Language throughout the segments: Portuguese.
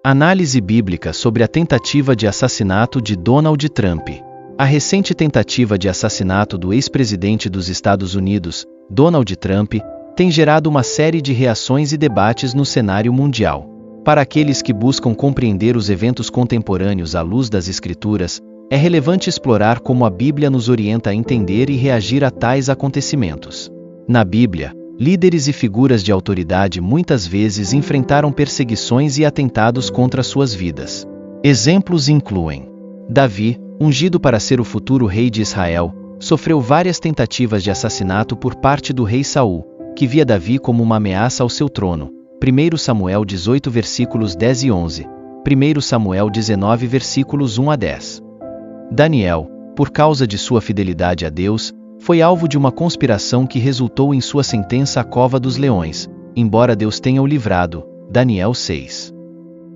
Análise bíblica sobre a tentativa de assassinato de Donald Trump. A recente tentativa de assassinato do ex-presidente dos Estados Unidos, Donald Trump, tem gerado uma série de reações e debates no cenário mundial. Para aqueles que buscam compreender os eventos contemporâneos à luz das Escrituras, é relevante explorar como a Bíblia nos orienta a entender e reagir a tais acontecimentos. Na Bíblia, líderes e figuras de autoridade muitas vezes enfrentaram perseguições e atentados contra suas vidas. Exemplos incluem: Davi, ungido para ser o futuro rei de Israel, sofreu várias tentativas de assassinato por parte do rei Saul, que via Davi como uma ameaça ao seu trono. 1 Samuel 18 versículos 10 e 11, 1 Samuel 19 versículos 1 a 10. Daniel, por causa de sua fidelidade a Deus, foi alvo de uma conspiração que resultou em sua sentença à cova dos leões, embora Deus tenha o livrado. Daniel 6.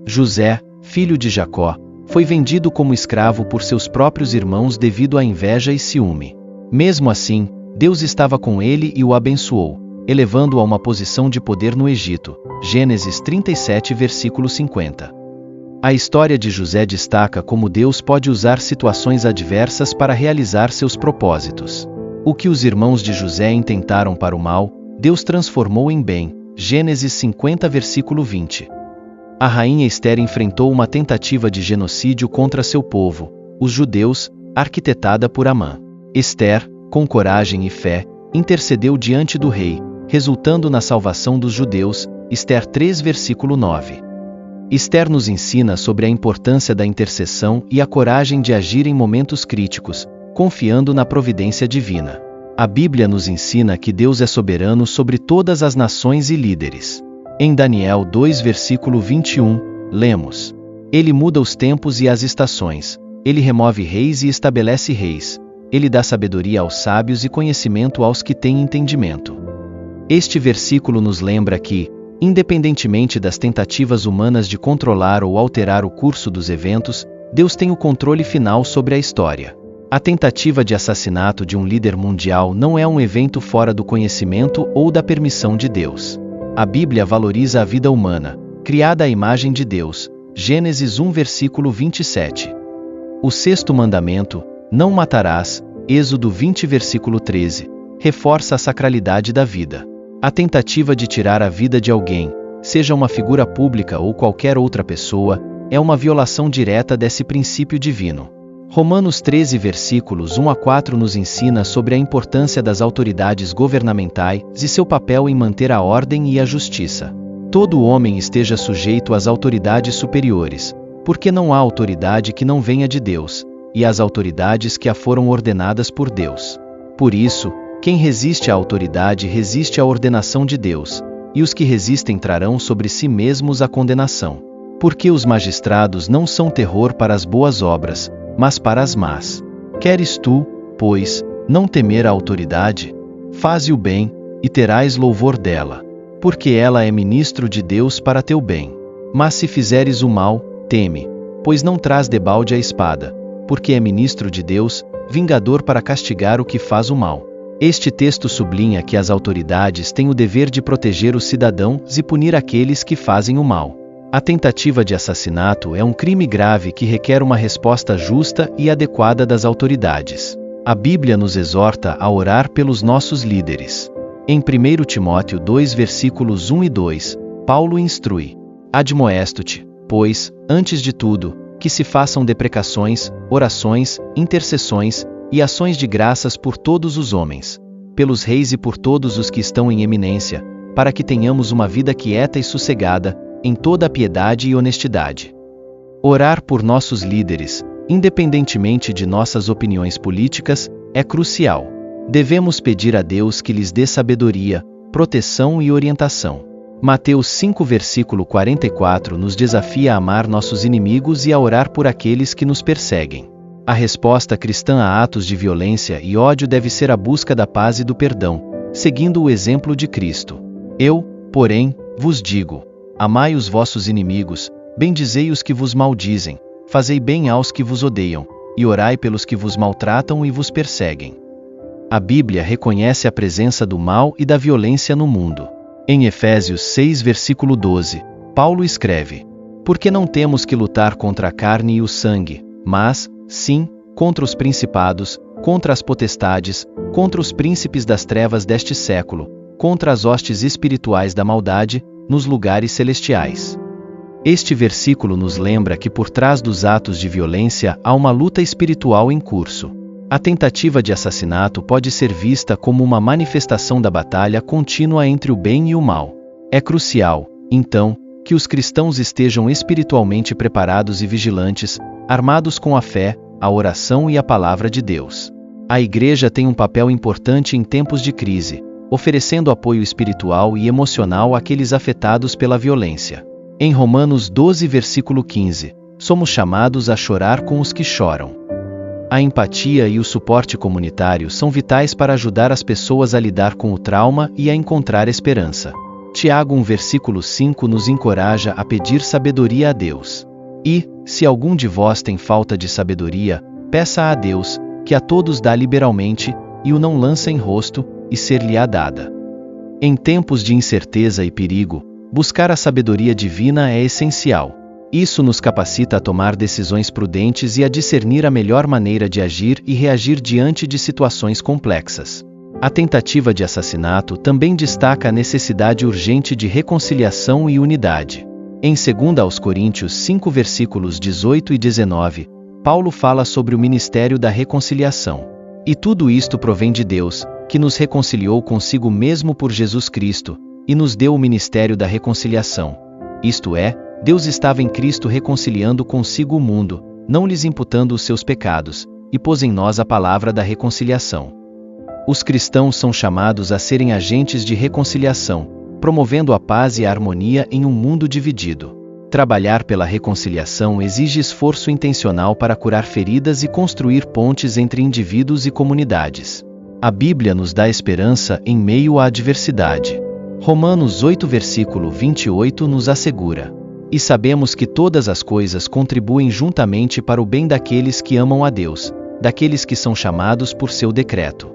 José, filho de Jacó, foi vendido como escravo por seus próprios irmãos devido à inveja e ciúme. Mesmo assim, Deus estava com ele e o abençoou, elevando-o a uma posição de poder no Egito. Gênesis 37 versículo 50. A história de José destaca como Deus pode usar situações adversas para realizar seus propósitos. O que os irmãos de José intentaram para o mal, Deus transformou em bem. Gênesis 50 versículo 20. A rainha Ester enfrentou uma tentativa de genocídio contra seu povo, os judeus, arquitetada por Amã. Ester, com coragem e fé, intercedeu diante do rei, resultando na salvação dos judeus. Ester 3 versículo 9. Ester nos ensina sobre a importância da intercessão e a coragem de agir em momentos críticos, confiando na providência divina. A Bíblia nos ensina que Deus é soberano sobre todas as nações e líderes. Em Daniel 2 versículo 21, lemos: Ele muda os tempos e as estações, ele remove reis e estabelece reis, ele dá sabedoria aos sábios e conhecimento aos que têm entendimento. Este versículo nos lembra que, independentemente das tentativas humanas de controlar ou alterar o curso dos eventos, Deus tem o controle final sobre a história. A tentativa de assassinato de um líder mundial não é um evento fora do conhecimento ou da permissão de Deus. A Bíblia valoriza a vida humana, criada à imagem de Deus. Gênesis 1 versículo 27. O sexto mandamento, não matarás, Êxodo 20 versículo 13, reforça a sacralidade da vida. A tentativa de tirar a vida de alguém, seja uma figura pública ou qualquer outra pessoa, é uma violação direta desse princípio divino. Romanos 13 versículos 1 a 4 nos ensina sobre a importância das autoridades governamentais e seu papel em manter a ordem e a justiça. Todo homem esteja sujeito às autoridades superiores, porque não há autoridade que não venha de Deus, e às autoridades que a foram ordenadas por Deus. Por isso, quem resiste à autoridade resiste à ordenação de Deus, e os que resistem trarão sobre si mesmos a condenação. Porque os magistrados não são terror para as boas obras, mas para as más. Queres tu, pois, não temer a autoridade? Faze o bem, e terás louvor dela, porque ela é ministro de Deus para teu bem. Mas se fizeres o mal, teme, pois não traz debalde a espada, porque é ministro de Deus, vingador para castigar o que faz o mal. Este texto sublinha que as autoridades têm o dever de proteger os cidadãos e punir aqueles que fazem o mal. A tentativa de assassinato é um crime grave que requer uma resposta justa e adequada das autoridades. A Bíblia nos exorta a orar pelos nossos líderes. Em 1 Timóteo 2 versículos 1 e 2, Paulo instrui: Admoesto-te, pois, antes de tudo, que se façam deprecações, orações, intercessões e ações de graças por todos os homens, pelos reis e por todos os que estão em eminência, para que tenhamos uma vida quieta e sossegada, em toda a piedade e honestidade. Orar por nossos líderes, independentemente de nossas opiniões políticas, é crucial. Devemos pedir a Deus que lhes dê sabedoria, proteção e orientação. Mateus 5 versículo 44 nos desafia a amar nossos inimigos e a orar por aqueles que nos perseguem. A resposta cristã a atos de violência e ódio deve ser a busca da paz e do perdão, seguindo o exemplo de Cristo. Eu, porém, vos digo: amai os vossos inimigos, bendizei os que vos maldizem, fazei bem aos que vos odeiam, e orai pelos que vos maltratam e vos perseguem. A Bíblia reconhece a presença do mal e da violência no mundo. Em Efésios 6 versículo 12, Paulo escreve: Porque não temos que lutar contra a carne e o sangue, mas, sim, contra os principados, contra as potestades, contra os príncipes das trevas deste século, contra as hostes espirituais da maldade, nos lugares celestiais. Este versículo nos lembra que por trás dos atos de violência há uma luta espiritual em curso. A tentativa de assassinato pode ser vista como uma manifestação da batalha contínua entre o bem e o mal. É crucial, então, que os cristãos estejam espiritualmente preparados e vigilantes, armados com a fé, a oração e a palavra de Deus. A Igreja tem um papel importante em tempos de crise, oferecendo apoio espiritual e emocional àqueles afetados pela violência. Em Romanos 12, versículo 15, somos chamados a chorar com os que choram. A empatia e o suporte comunitário são vitais para ajudar as pessoas a lidar com o trauma e a encontrar esperança. Tiago 1, versículo 5 nos encoraja a pedir sabedoria a Deus. E, se algum de vós tem falta de sabedoria, peça a Deus, que a todos dá liberalmente, e o não lança em rosto, e ser-lhe-á dada. Em tempos de incerteza e perigo, buscar a sabedoria divina é essencial. Isso nos capacita a tomar decisões prudentes e a discernir a melhor maneira de agir e reagir diante de situações complexas. A tentativa de assassinato também destaca a necessidade urgente de reconciliação e unidade. Em 2 Coríntios 5, versículos 18 e 19, Paulo fala sobre o ministério da reconciliação. E tudo isto provém de Deus, que nos reconciliou consigo mesmo por Jesus Cristo, e nos deu o ministério da reconciliação. Isto é, Deus estava em Cristo reconciliando consigo o mundo, não lhes imputando os seus pecados, e pôs em nós a palavra da reconciliação. Os cristãos são chamados a serem agentes de reconciliação, promovendo a paz e a harmonia em um mundo dividido. Trabalhar pela reconciliação exige esforço intencional para curar feridas e construir pontes entre indivíduos e comunidades. A Bíblia nos dá esperança em meio à adversidade. Romanos 8, versículo 28 nos assegura: E sabemos que todas as coisas contribuem juntamente para o bem daqueles que amam a Deus, daqueles que são chamados por seu decreto.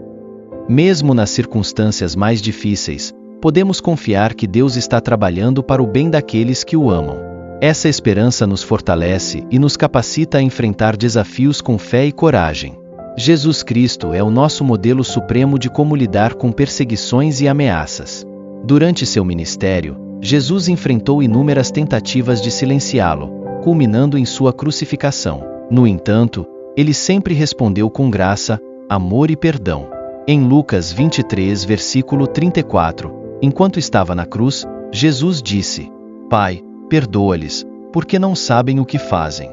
Mesmo nas circunstâncias mais difíceis, podemos confiar que Deus está trabalhando para o bem daqueles que o amam. Essa esperança nos fortalece e nos capacita a enfrentar desafios com fé e coragem. Jesus Cristo é o nosso modelo supremo de como lidar com perseguições e ameaças. Durante seu ministério, Jesus enfrentou inúmeras tentativas de silenciá-lo, culminando em sua crucificação. No entanto, ele sempre respondeu com graça, amor e perdão. Em Lucas 23, versículo 34, enquanto estava na cruz, Jesus disse: Pai, perdoa-lhes, porque não sabem o que fazem.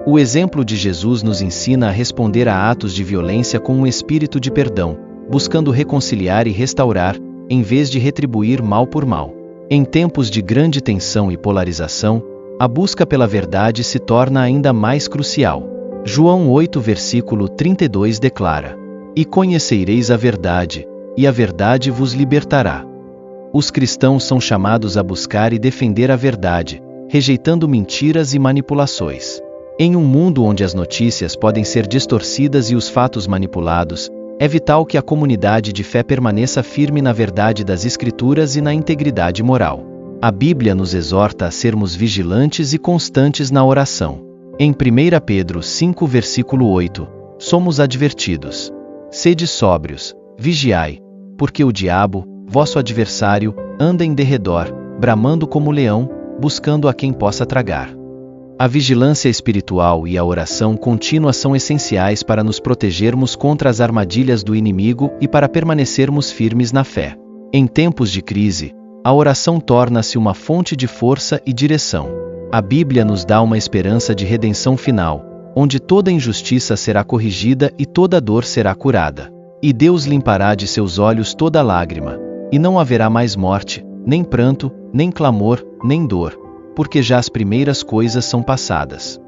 O exemplo de Jesus nos ensina a responder a atos de violência com um espírito de perdão, buscando reconciliar e restaurar, em vez de retribuir mal por mal. Em tempos de grande tensão e polarização, a busca pela verdade se torna ainda mais crucial. João 8, versículo 32 declara: E conhecereis a verdade, e a verdade vos libertará. Os cristãos são chamados a buscar e defender a verdade, rejeitando mentiras e manipulações. Em um mundo onde as notícias podem ser distorcidas e os fatos manipulados, é vital que a comunidade de fé permaneça firme na verdade das Escrituras e na integridade moral. A Bíblia nos exorta a sermos vigilantes e constantes na oração. Em 1 Pedro 5, versículo 8, somos advertidos: Sede sóbrios, vigiai, porque o diabo, vosso adversário, anda em derredor, bramando como leão, buscando a quem possa tragar. A vigilância espiritual e a oração contínua são essenciais para nos protegermos contra as armadilhas do inimigo e para permanecermos firmes na fé. Em tempos de crise, a oração torna-se uma fonte de força e direção. A Bíblia nos dá uma esperança de redenção final, onde toda injustiça será corrigida e toda dor será curada. E Deus limpará de seus olhos toda lágrima, e não haverá mais morte, nem pranto, nem clamor, nem dor, porque já as primeiras coisas são passadas.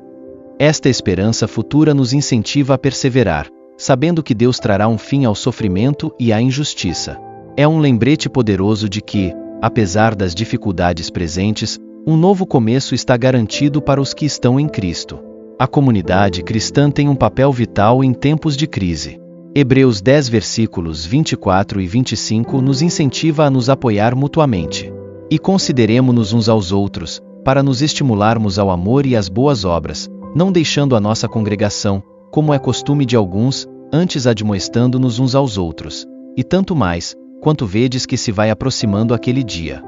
Esta esperança futura nos incentiva a perseverar, sabendo que Deus trará um fim ao sofrimento e à injustiça. É um lembrete poderoso de que, apesar das dificuldades presentes, um novo começo está garantido para os que estão em Cristo. A comunidade cristã tem um papel vital em tempos de crise. Hebreus 10, versículos 24 e 25 nos incentiva a nos apoiar mutuamente. E consideremo-nos uns aos outros, para nos estimularmos ao amor e às boas obras, não deixando a nossa congregação, como é costume de alguns, antes admoestando-nos uns aos outros, e tanto mais, quanto vedes que se vai aproximando aquele dia.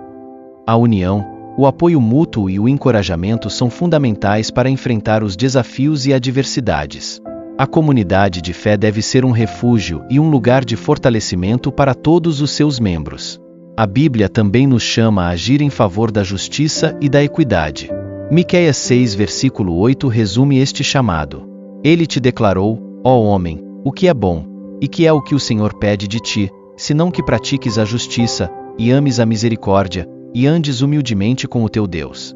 A união, o apoio mútuo e o encorajamento são fundamentais para enfrentar os desafios e adversidades. A comunidade de fé deve ser um refúgio e um lugar de fortalecimento para todos os seus membros. A Bíblia também nos chama a agir em favor da justiça e da equidade. Miqueias 6, versículo 8 resume este chamado. Ele te declarou, ó homem, o que é bom, e que é o que o Senhor pede de ti, senão que pratiques a justiça, e ames a misericórdia, e andes humildemente com o teu Deus.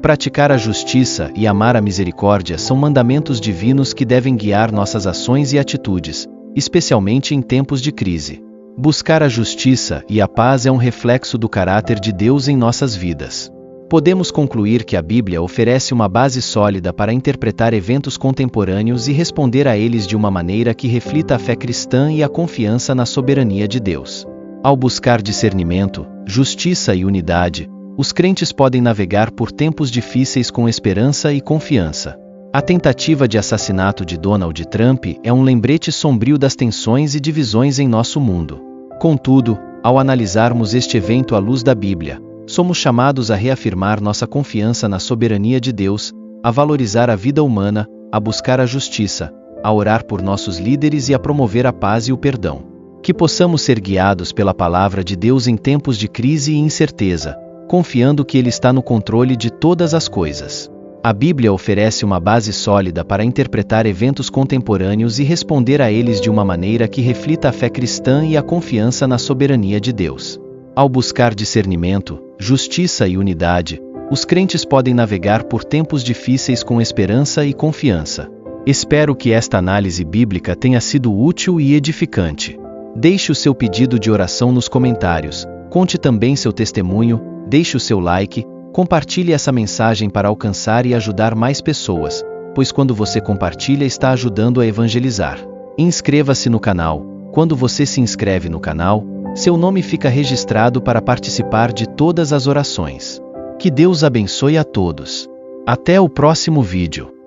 Praticar a justiça e amar a misericórdia são mandamentos divinos que devem guiar nossas ações e atitudes, especialmente em tempos de crise. Buscar a justiça e a paz é um reflexo do caráter de Deus em nossas vidas. Podemos concluir que a Bíblia oferece uma base sólida para interpretar eventos contemporâneos e responder a eles de uma maneira que reflita a fé cristã e a confiança na soberania de Deus. Ao buscar discernimento, justiça e unidade, os crentes podem navegar por tempos difíceis com esperança e confiança. A tentativa de assassinato de Donald Trump é um lembrete sombrio das tensões e divisões em nosso mundo. Contudo, ao analisarmos este evento à luz da Bíblia, somos chamados a reafirmar nossa confiança na soberania de Deus, a valorizar a vida humana, a buscar a justiça, a orar por nossos líderes e a promover a paz e o perdão. Que possamos ser guiados pela palavra de Deus em tempos de crise e incerteza, confiando que Ele está no controle de todas as coisas. A Bíblia oferece uma base sólida para interpretar eventos contemporâneos e responder a eles de uma maneira que reflita a fé cristã e a confiança na soberania de Deus. Ao buscar discernimento, justiça e unidade, os crentes podem navegar por tempos difíceis com esperança e confiança. Espero que esta análise bíblica tenha sido útil e edificante. Deixe o seu pedido de oração nos comentários, conte também seu testemunho, deixe o seu like, compartilhe essa mensagem para alcançar e ajudar mais pessoas, pois quando você compartilha está ajudando a evangelizar. Inscreva-se no canal. Quando você se inscreve no canal, seu nome fica registrado para participar de todas as orações. Que Deus abençoe a todos. Até o próximo vídeo.